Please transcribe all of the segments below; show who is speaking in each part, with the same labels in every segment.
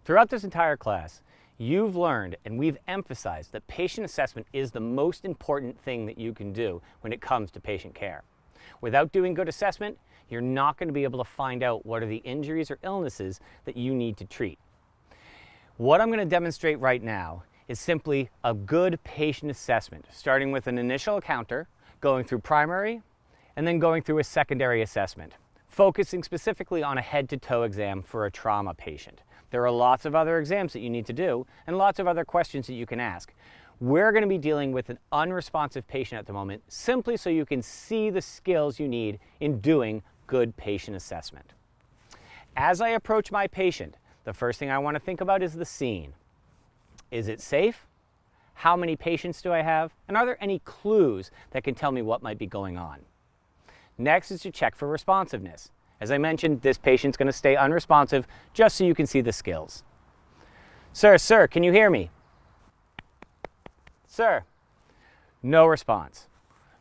Speaker 1: Throughout this entire class, you've learned and we've emphasized that patient assessment is the most important thing that you can do when it comes to patient care. Without doing good assessment, you're not going to be able to find out what are the injuries or illnesses that you need to treat. What I'm going to demonstrate right now is simply a good patient assessment, starting with an initial encounter, going through primary, and then going through a secondary assessment, focusing specifically on a head-to-toe exam for a trauma patient. There are lots of other exams that you need to do and lots of other questions that you can ask. We're going to be dealing with an unresponsive patient at the moment, simply so you can see the skills you need in doing good patient assessment. As I approach my patient, the first thing I want to think about is the scene. Is it safe? How many patients do I have? And are there any clues that can tell me what might be going on? Next is to check for responsiveness. As I mentioned, this patient's going to stay unresponsive just so you can see the skills. Sir, can you hear me? Sir, no response.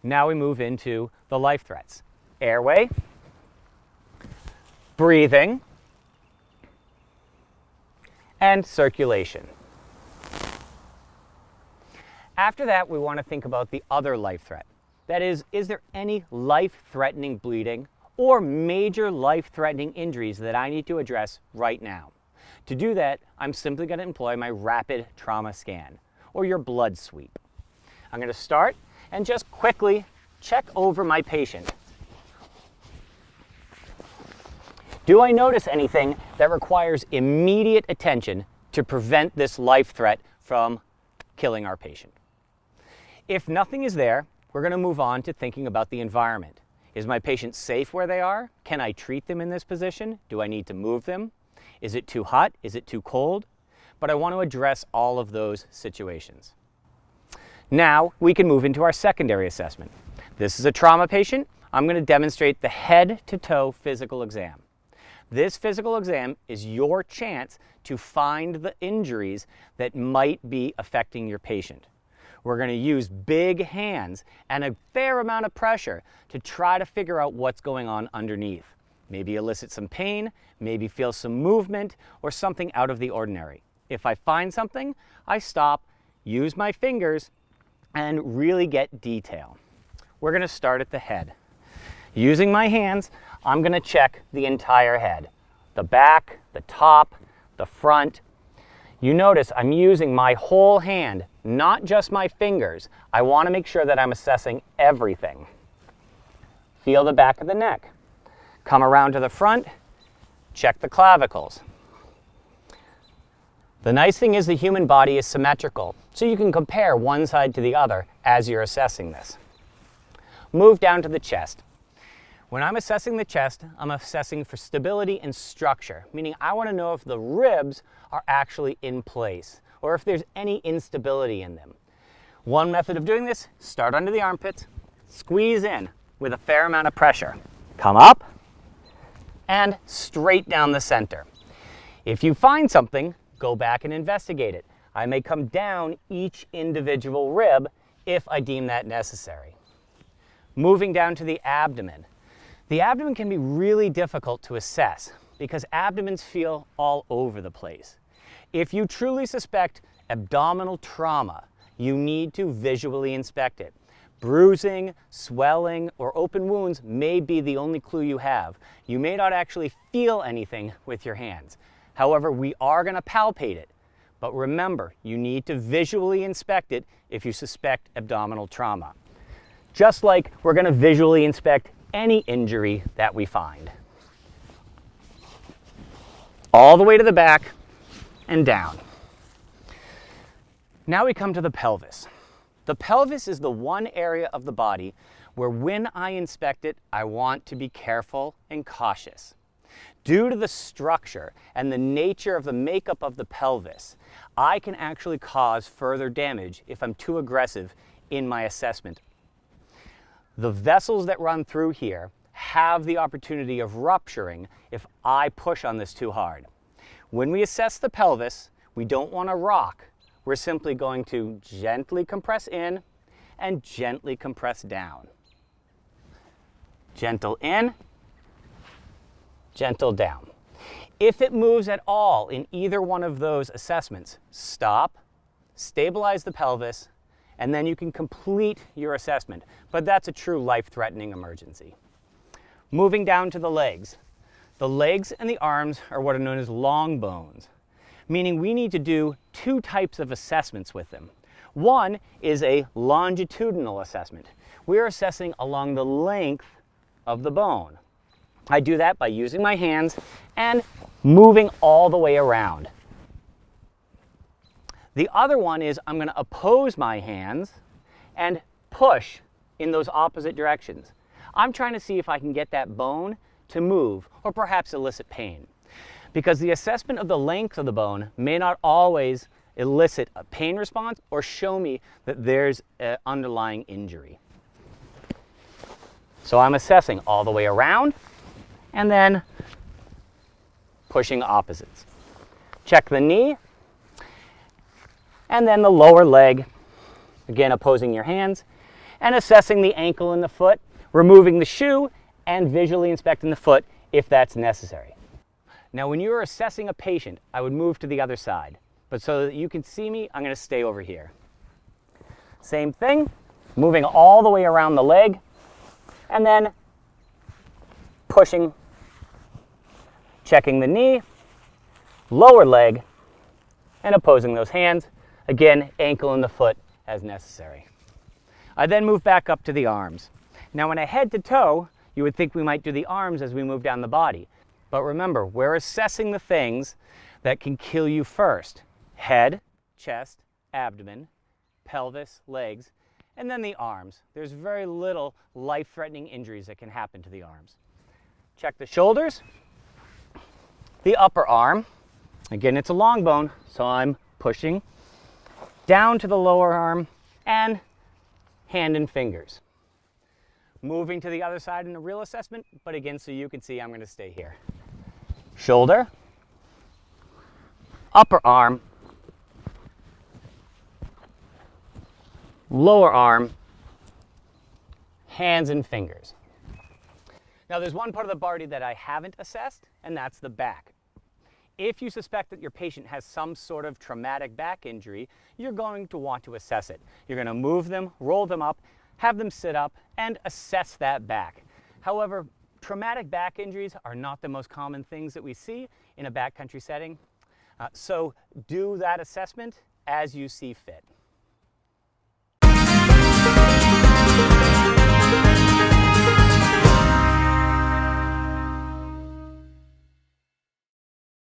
Speaker 1: Now we move into the life threats. Airway, breathing, and circulation. After that, we want to think about the other life threat. That is there any life-threatening bleeding or major life-threatening injuries that I need to address right now? To do that, I'm simply going to employ my rapid trauma scan, or your blood sweep. I'm going to start and just quickly check over my patient. Do I notice anything that requires immediate attention to prevent this life threat from killing our patient? If nothing is there, we're going to move on to thinking about the environment. Is my patient safe where they are? Can I treat them in this position? Do I need to move them? Is it too hot? Is it too cold? But I want to address all of those situations. Now we can move into our secondary assessment. This is a trauma patient. I'm going to demonstrate the head-to-toe physical exam. This physical exam is your chance to find the injuries that might be affecting your patient. We're going to use big hands and a fair amount of pressure to try to figure out what's going on underneath. Maybe elicit some pain, maybe feel some movement, or something out of the ordinary. If I find something, I stop, use my fingers, and really get detail. We're going to start at the head. Using my hands, I'm going to check the entire head. The back, the top, the front. You notice I'm using my whole hand, not just my fingers. I want to make sure that I'm assessing everything. Feel the back of the neck. Come around to the front, check the clavicles. The nice thing is the human body is symmetrical, so you can compare one side to the other as you're assessing this. Move down to the chest. When I'm assessing the chest, I'm assessing for stability and structure, meaning I want to know if the ribs are actually in place or if there's any instability in them. One method of doing this, start under the armpits, squeeze in with a fair amount of pressure. Come up and straight down the center. If you find something, go back and investigate it. I may come down each individual rib if I deem that necessary. Moving down to the abdomen. The abdomen can be really difficult to assess because abdomens feel all over the place. If you truly suspect abdominal trauma, you need to visually inspect it. Bruising, swelling, or open wounds may be the only clue you have. You may not actually feel anything with your hands. However, we are going to palpate it. But remember, you need to visually inspect it if you suspect abdominal trauma. Just like we're going to visually inspect any injury that we find. All the way to the back and down. Now we come to the pelvis. The pelvis is the one area of the body where when I inspect it, I want to be careful and cautious. Due to the structure and the nature of the makeup of the pelvis, I can actually cause further damage if I'm too aggressive in my assessment. The vessels that run through here have the opportunity of rupturing if I push on this too hard. When we assess the pelvis, we don't want to rock. We're simply going to gently compress in and gently compress down. Gentle in, gentle down. If it moves at all in either one of those assessments, stop, stabilize the pelvis, and then you can complete your assessment. But that's a true life-threatening emergency. Moving down to the legs. The legs and the arms are what are known as long bones, meaning we need to do two types of assessments with them. One is a longitudinal assessment. We're assessing along the length of the bone. I do that by using my hands and moving all the way around. The other one is I'm going to oppose my hands and push in those opposite directions. I'm trying to see if I can get that bone to move or perhaps elicit pain. Because the assessment of the length of the bone may not always elicit a pain response or show me that there's an underlying injury. So I'm assessing all the way around and then pushing opposites. Check the knee and then the lower leg, again opposing your hands, and assessing the ankle and the foot, removing the shoe and visually inspecting the foot if that's necessary. Now when you're assessing a patient, I would move to the other side, but so that you can see me, I'm going to stay over here. Same thing, moving all the way around the leg and then pushing, checking the knee, lower leg, and opposing those hands. Again, ankle and the foot as necessary. I then move back up to the arms. Now when I head to toe, you would think we might do the arms as we move down the body. But remember, we're assessing the things that can kill you first. Head, chest, abdomen, pelvis, legs, and then the arms. There's very little life-threatening injuries that can happen to the arms. Check the shoulders, the upper arm. Again, it's a long bone, so I'm pushing down to the lower arm and hand and fingers. Moving to the other side in a real assessment, but again, so you can see, I'm going to stay here. Shoulder, upper arm, lower arm, hands and fingers. Now there's one part of the body that I haven't assessed, and that's the back. If you suspect that your patient has some sort of traumatic back injury, you're going to want to assess it. You're going to move them, roll them up, have them sit up, and assess that back. However, traumatic back injuries are not the most common things that we see in a backcountry setting. So do that assessment as you see fit.